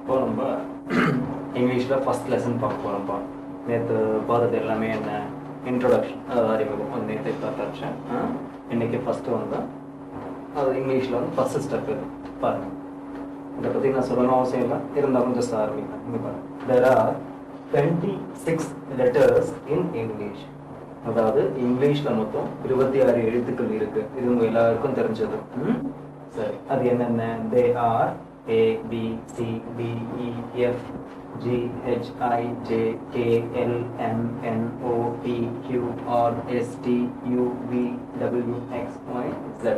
இப்போ நம்ம இங்கிலீஷில் ஃபஸ்ட் லெசன் பார்க்க போகிறோம்ப்பா. நேற்று பார்த்தது எல்லாமே என்ன இன்ட்ரொடக்ஷன், அதாவது அறிமுகம். அது நேற்று பார்த்தாச்சு. இன்னைக்கு ஃபஸ்ட்டு வந்து அது இங்கிலீஷில் வந்து ஃபஸ்ட்டு ஸ்டெப் இது பாருங்கள். இதை பற்றி நான் சொல்லணும் அவசியம் இல்லை, இருந்தாலும் ஜஸ்ட் ஆரம்பிக்கிறேன். இங்கே பாருங்கள், there are 26 letters in English. அதாவது இங்கிலீஷில் மொத்தம் 26 எழுத்துக்கள் இருக்கு. இது உங்க எல்லாருக்கும் தெரிஞ்சது. சரி, அது என்னென்ன? They are A B C D E F G H I J K L M N O P Q R S T U V W X Y Z.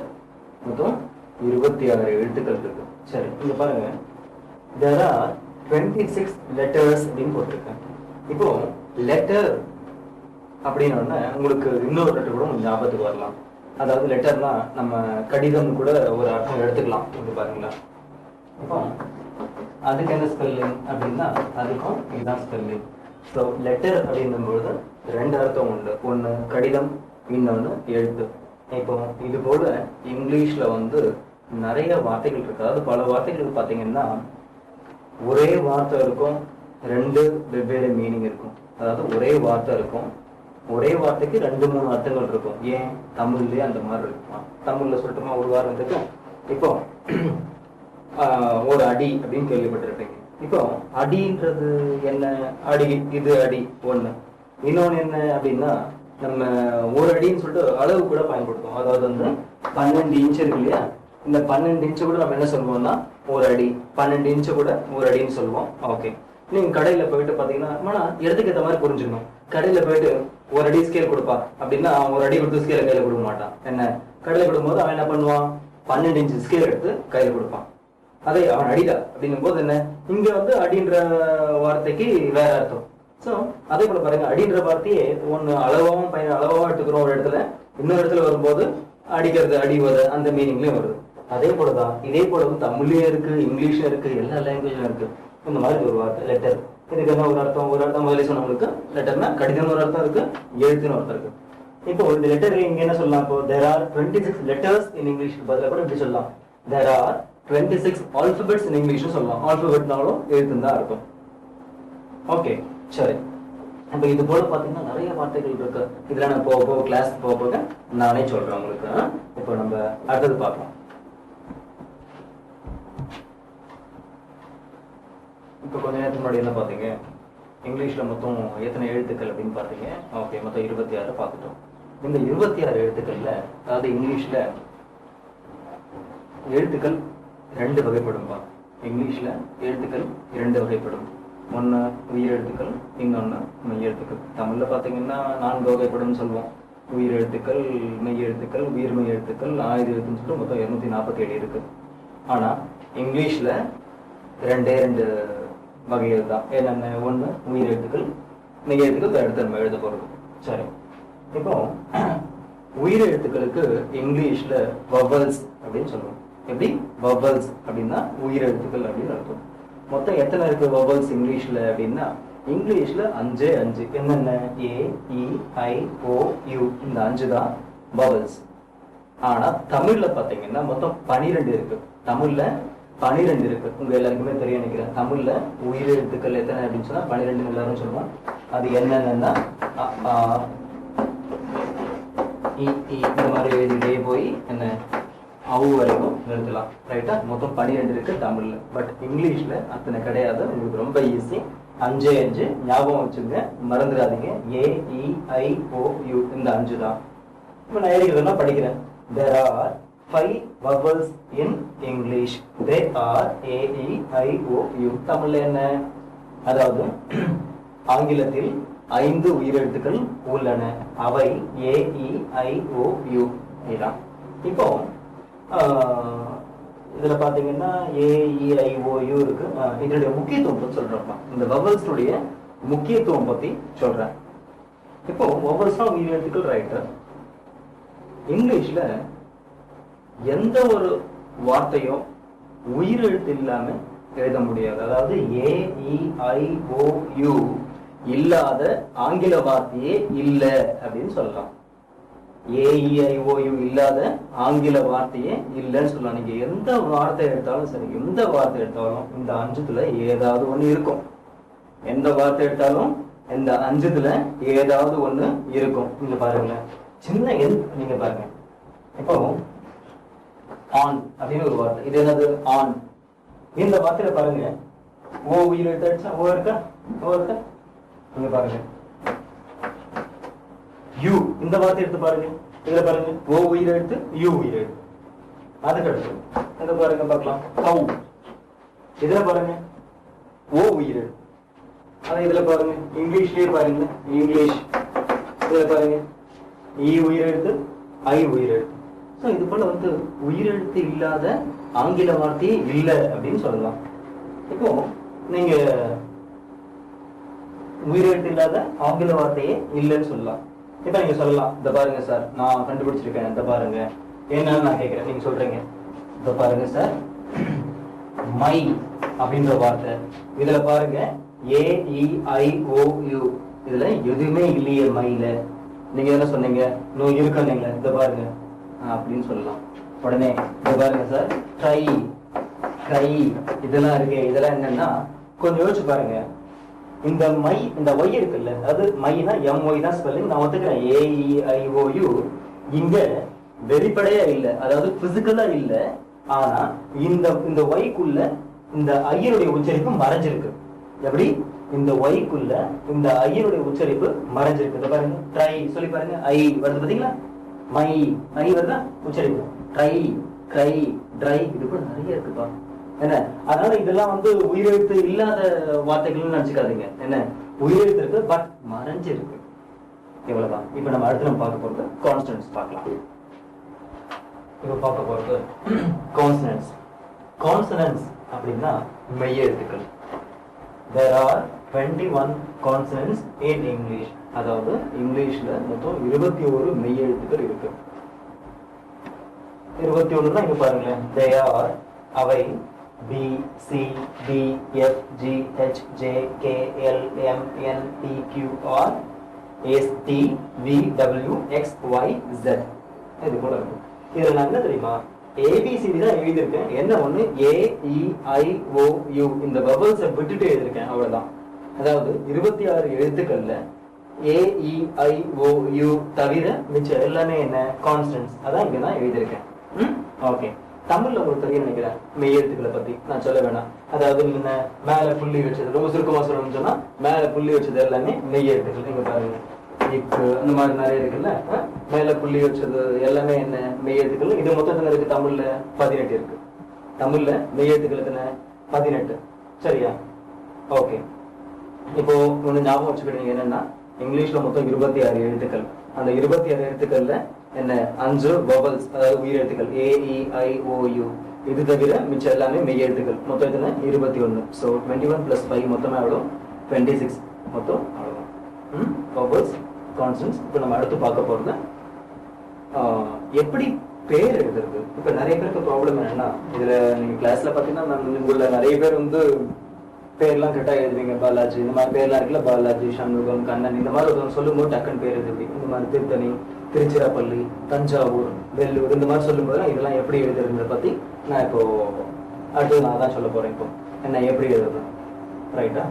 மொத்தம் 26 எழுத்துக்கள் இருக்கு. சரி, இங்க பாருங்க, there are 26 letters அப்படின்னு போட்டிருக்கேன். இப்போ letter அப்படின்னா உங்களுக்கு இன்னொரு லெட்டர் கூட உங்களுக்கு ஞாபகத்துக்கு வரலாம். அதாவது லெட்டர்னா நம்ம கடிதம் கூட ஒரு அர்த்தம் எடுத்துக்கலாம். இது பாருங்களா, இப்போ அதுக்கு என்ன ஸ்பெல்லிங் அப்படின்னா அதுக்கும் இதுதான் ஸ்பெல்லிங். ஸோ லெட்டர் அப்படின்னும்பொழுது ரெண்டு அர்த்தம் உண்டு. ஒன்று கடிதம், இன்னொன்று எழுத்து. இப்போ இது போல இங்கிலீஷ்ல வந்து நிறைய வார்த்தைகள் இருக்கு. அதாவது பல வார்த்தைகள் பார்த்தீங்கன்னா ஒரே வார்த்தை இருக்கும், ரெண்டு வெவ்வேறு மீனிங் இருக்கும். அதாவது ஒரே வார்த்தை இருக்கும், ஒரே வார்த்தைக்கு 2-3 அர்த்தங்கள் இருக்கும். ஏன் தமிழ்லயே அந்த மாதிரி இருக்குமா? தமிழ்ல சொல்லட்டுமா ஒரு வாரத்துக்கு? இப்போ ஒரு அடி அப்படின்னு கேள்விப்பட்டிருப்பீங்க. இப்போ அடின்றது என்ன? அடி, இது அடி ஒண்ணு. இன்னொன்னு என்ன அப்படின்னா நம்ம ஒரு அடின்னு சொல்லிட்டு அளவு கூட பயன்படுத்துவோம். அதாவது வந்து 12 இன்ச் இருக்கு இல்லையா, இந்த 12 இன்ச்சு கூட நம்ம என்ன சொல்லுவோம்னா ஒரு அடி. 12 இன்ச்சு கூட ஒரு அடின்னு சொல்லுவோம். ஓகே, நீங்க கடையில போயிட்டு பாத்தீங்கன்னா இடத்துக்கு ஏற்ற மாதிரி புரிஞ்சுக்கணும். கடையில போயிட்டு ஒரு அடி ஸ்கேல் கொடுப்பா அப்படின்னா ஒரு அடி கொடுத்து ஸ்கேல கையில கொடுக்க மாட்டான். என்ன, கடையில கொடுக்கும்போது அவன் என்ன பண்ணுவான், 12 இன்ச் ஸ்கேல் எடுத்து கையில கொடுப்பான். அதே அவன் அடிடா அப்படின்னும் போது என்ன, இங்க வந்து அடின்ற வார்த்தைக்கு வேற அர்த்தம். ஸோ அதே போல பாருங்க, அடின்ற வார்த்தையே ஒன்னு அளவாவும் அளவாவும் எடுத்துக்கிறோம் ஒரு இடத்துல, இன்னொரு இடத்துல வரும்போது அடிக்கிறது, அடிவது அந்த மீனிங்லயும் வருது. அதே போலதான் இதே போல வந்து தமிழ்லயும் இருக்கு, இங்கிலீஷ்ல இருக்கு, எல்லா லாங்குவேஜ்லயும் இருக்கு. இந்த மாதிரி ஒரு வார்த்தை லெட்டர், இதுக்கு என்ன ஒரு அர்த்தம்? ஒரு அர்த்தம் முதலே சொன்னவங்களுக்கு லெட்டர்னா கடிதம் ஒரு அர்த்தம் இருக்கு, எழுத்துன்னு ஒருத்தர் இருக்கு. இப்போ இந்த லெட்டர் இங்க என்ன சொல்லலாம்? இப்போ there are 26 letters in English பதிலா கூட இப்படி சொல்லலாம். there are 26 alphabets in English சொல்லலாம். ஆல்பபெட்னாலும் எழுத்துன்னு தான் இருக்கும். ஓகே, சரி. இப்போ இது போல பாத்தீங்கன்னா நிறைய வார்த்தைகள் இருக்கு. இதுல நான் போக கிளாஸ் போக நானே சொல்றேன் உங்களுக்கு. இப்போ நம்ம அடுத்தது பார்க்கலாம். இப்போ கொஞ்ச நேரத்துக்கு முன்னாடி என்ன பார்த்தீங்க, இங்கிலீஷ்ல மொத்தம் எத்தனை எழுத்துக்கள் அப்படின்னு பார்த்தீங்க. ஓகே, மொத்தம் 26 பார்த்துட்டோம். இந்த 26 எழுத்துக்கள்ல, அதாவது இங்கிலீஷ்ல எழுத்துக்கள் 2 வகைப்படும்பா. இங்கிலீஷ்ல எழுத்துக்கள் 2 வகைப்படும். ஒன்று உயிர் எழுத்துக்கள், இன்னொன்று மெய் எழுத்துக்கள். தமிழ்ல பார்த்தீங்கன்னா 4 வகைப்படும் சொல்லுவோம். உயிர் எழுத்துக்கள், மெய் எழுத்துக்கள், உயிர் மெய் எழுத்துக்கள், ஆயுத எழுத்துன்னு சொல்லிட்டு மொத்தம் 247 இருக்கு. ஆனா இங்கிலீஷ்ல 2 வகைகள் தான். என்னென்ன? ஒன்று உயிர் எழுத்துக்கள், மெய் எழுத்துக்கள், அடுத்து நம்ம எழுத போறது. சரி, இப்போ உயிர் எழுத்துக்களுக்கு இங்கிலீஷ்ல வவல்ஸ் அப்படின்னு சொல்லுவோம். எப்படி? வவல்ஸ் அப்படின்னா உயிர் எழுத்துக்கள் அப்படின்னு அர்த்தம். மொத்தம் எத்தனை இருக்கு வவல்ஸ் இங்கிலீஷ்ல அப்படின்னா, இங்கிலீஷ்ல 5 என்னென்ன? ஏ, இ, ஐ, ஓ, யூ. இந்த 5 தான் வவல்ஸ். ஆனா தமிழ்ல பாத்தீங்கன்னா மொத்தம் 12 இருக்கு. தமிழ்ல 12 இருக்கு. உங்க எல்லாருக்குமே தெரியும் நினைக்கிறேன். தமிழ்ல உயிர் எழுத்துக்கள் எத்தனை அப்படின்னு சொன்னா 12 எல்லாரும் சொல்லுவோம். அது என்னென்னா இந்த மாதிரி எழுதிட்டே போய் என்ன அவு வரைக்கும் நிறுத்தலாம். ரைட்டா? மொத்தம் 12 இருக்கு தமிழ்ல. பட் இங்கிலீஷ்ல அத்தனை கிடையாது. உங்களுக்கு ரொம்ப ஈஸி. 5 ஞாபகம் வச்சுங்க, மறந்துடாதீங்க. ஏ, இ, ஐ, ஓ, யூ. இந்த 5 தான். இப்ப நான் எழுதிக்கிறதெல்லாம் படிக்கிறேன். there are 5 vowels in English. They are A, E, I, O, U. தமிழ்ல என்ன? அதாவது ஆங்கிலத்தில் 5 உயிரெழுத்துக்கள் உள்ளன. அவை A, E, I, O, U. இதான். இப்போ இதுல பாத்தீங்கன்னா A, E, I, O, U இருக்கு. இதனுடைய முக்கியத்துவம் பத்தி சொல்றப்பா, இந்த வவல்ஸுடைய முக்கியத்துவம் பத்தி சொல்றேன். இப்போ வவல்ஸ் தான் உயிரெழுத்துக்கள். ரைட்டு? இங்கிலீஷ்ல எந்த ஒரு வார்த்தையும் உயிரெழுத்து இல்லாம எழுத முடியாது. அதாவது ஏ, இ, ஐ, ஓ, யூ இல்லாத ஆங்கில வார்த்தையே இல்ல அப்படின்னு சொல்லலாம். AEIOU இல்லாத ஆங்கில வார்த்தையே இல்லைன்னு சொல்லலாம். நீங்க எந்த வார்த்தை எடுத்தாலும் சரி, எந்த வார்த்தை எடுத்தாலும் இந்த அஞ்சுத்துல ஏதாவது ஒண்ணு இருக்கும். எந்த வார்த்தை எடுத்தாலும் இந்த அஞ்சுத்துல ஏதாவது ஒண்ணு இருக்கும். நீங்க பாருங்களேன், சின்ன நீங்க பாருங்க, இப்போ ஆன் அப்படின்னு ஒரு வார்த்தை, இது என்னது ஆன். இந்த வார்த்தையில பாருங்க, ஓ உயிர் எடுத்தாச்சா, ஓ இருக்கா, ஓ இருக்கா, நீங்க பாருங்க. யூ இந்த வார்த்தை எடுத்து பாருங்க, இதுல பாருங்க, ஓ உயிர் எடுத்து யூ உயிர் எடுத்து. அதுக்கு அடுத்து இங்க பாருங்க பார்க்கலாம், கவு. இதுல பாருங்க ஓ உயிர் எடுத்து. அதான் இதுல பாருங்க, இங்கிலீஷ்லயே பாருங்க, இங்கிலீஷ். இதுல பாருங்க ஈ உயிர் எடுத்து ஐ உயிர் எடுத்து. ஸோ இது போல வந்து உயிரெழுத்து இல்லாத ஆங்கில வார்த்தையே இல்லை அப்படின்னு சொல்லலாம். இப்போ நீங்க உயிரெழுத்து இல்லாத ஆங்கில வார்த்தையே இல்லைன்னு சொல்லலாம். இப்ப நீங்க சொல்லலாம், இந்த பாருங்க சார் நான் கண்டுபிடிச்சிருக்கேன், இந்த பாருங்க என்னன்னு நான் கேட்கிறேன். நீங்க சொல்றீங்க, இந்த பாருங்க சார் மை அப்படின்ற வார்த்தை, இதுல பாருங்க AEIOU, இதுல எதுவுமே இல்லையே மைல. நீங்க என்ன சொன்னீங்க, நோ இருக்கீங்களா, இந்த பாருங்க அப்படின்னு சொல்லலாம். உடனே இந்த பாருங்க சார் ட்ரை, ட்ரை இதெல்லாம் இருக்கு. இதெல்லாம் என்னன்னா கொஞ்சம் யோசிச்சு பாருங்க, இந்த மை இந்த ஒய் இருக்குல்ல, அதாவது மைனா MY தான் ஸ்பெல்லிங், நான் ஒத்துக்கிறேன். AEIOU இங்க வெளிப்படையா இல்லை, அதாவது பிசிக்கலா இல்லை. ஆனா இந்த ஒய்க்குள்ள இந்த ஐயனுடைய உச்சரிப்பு மறைஞ்சிருக்கு. எப்படி இந்த ஒய்க்குள்ள இந்த ஐயனுடைய உச்சரிப்பு மறைஞ்சிருக்கு. இத பாருங்க, ட்ரை சொல்லி பாருங்க, ஐ வருது பாத்தீங்களா, மை ஐ வருதா உச்சரிப்பு. ட்ரை, ட்ரை, ட்ரை, இது கூட நிறைய இருக்குப்பா. என்ன அதனால இதெல்லாம் வந்து உயிரெழுத்து இல்லாத வார்த்தைகள்னு நினைச்சுக்காதீங்க. என்ன உயிரெழுத்து இருக்கு, பட் மறைஞ்சு இருக்கு. இவ்வளவுதான். இப்ப நம்ம அடுத்து நம்ம பார்க்க போறது கான்ஸ்டன்ட்ஸ் பார்க்கலாம். இப்ப பார்க்க போறது கான்சனன்ட்ஸ். கான்சனன்ட்ஸ் அப்படின்னா மெய்யெழுத்துக்கள். There are 21 consonants in English. அதாவது இங்கிலீஷ்ல மொத்தம் 21 மெய்யெழுத்துக்கள் இருக்கு. 21 இங்க பாருங்களேன், they are அவை B, C, D, F, G, H, J, K, L, M, N, P, Q, R, S, T, V, W, X, Y, Z. இது போல இருக்கு. இதுல நான் என்ன தெரியுமா, ABCD தான் எழுதியிருக்கேன். என்ன ஒண்ணு AEIOU இந்த பபிள்ஸை விட்டுட்டு எழுதியிருக்கேன், அவ்வளவுதான். அதாவது 26 எழுத்துக்கள்ல AEIOU தவிர மிச்சம் எல்லாமே என்ன கான்ஸ்டன்ட்ஸ். அதான் இங்க நான் எழுதியிருக்கேன். ஓகே, தமிழ்ல உங்களுக்கு தெரியும் நினைக்கிறேன் மெய்யெழுத்துக்களை பத்தி நான் சொல்ல வேணாம். அதாவது நீங்க மேல புள்ளி வச்சது, ரொம்ப சுருக்கமா சொல்லணும்னு சொன்னா மேல புள்ளி வச்சது எல்லாமே மெய்யெழுத்துக்கள். நீங்க பாருங்க, இக்கு அந்த மாதிரி நிறைய இருக்குல்ல, மேல புள்ளி வச்சது எல்லாமே என்ன மெய்யெழுத்துக்கள். இது மொத்தத்துல இருக்கு தமிழ்ல 18 இருக்கு. தமிழ்ல மெய்யெழுத்துக்கள் எத்தனை, 18. சரியா? ஓகே, இப்போ ஒண்ணு ஞாபகம் வச்சுக்கிட்டீங்க, என்னன்னா இங்கிலீஷ்ல மொத்தம் 26 எழுத்துக்கள். அந்த 26 எழுத்துக்கள்ல என்ன 5 வவல்ஸ், அதாவது உயிரெழுத்துக்கள் AEIOU. இது தவிர மிச்சம் எல்லாமே மெய்யெழுத்துக்கள். மொத்தம் எத்தனை, 21. ஸோ 21 + 5 மொத்தமா எவ்வளோ, 26 மொத்தம் அவ்வளோதான். Vowels, constants. இப்போ நம்ம அடுத்து பார்க்க போறது எப்படி பேர் எழுதுறது. இப்போ நிறைய பேருக்கு ப்ராப்ளம் என்னன்னா, இதுல நீங்க கிளாஸ்ல பாத்தீங்கன்னா உள்ள நிறைய பேர் வந்து பேர்லாம் கரெக்டா எழுதுவீங்க. பாலாஜி இந்த மாதிரி பேர்லாம் இருக்குல்ல, பாலாஜி, சண்முகம், கண்ணன் இந்த மாதிரி ஒருத்தவங்க சொல்லும்போது டக்குன்னு பேர் எழுதுவீங்க. இந்த மாதிரி திருத்தணி, திருச்சிராப்பள்ளி, தஞ்சாவூர், வெள்ளூர் இந்த மாதிரி சொல்லும்போது இதெல்லாம் எப்படி எழுதுறத பத்தி நான் இப்போ அடுத்து நான் தான் சொல்ல போறேன். இப்போ என்ன எப்படி எழுதுறது, ரைட்டா?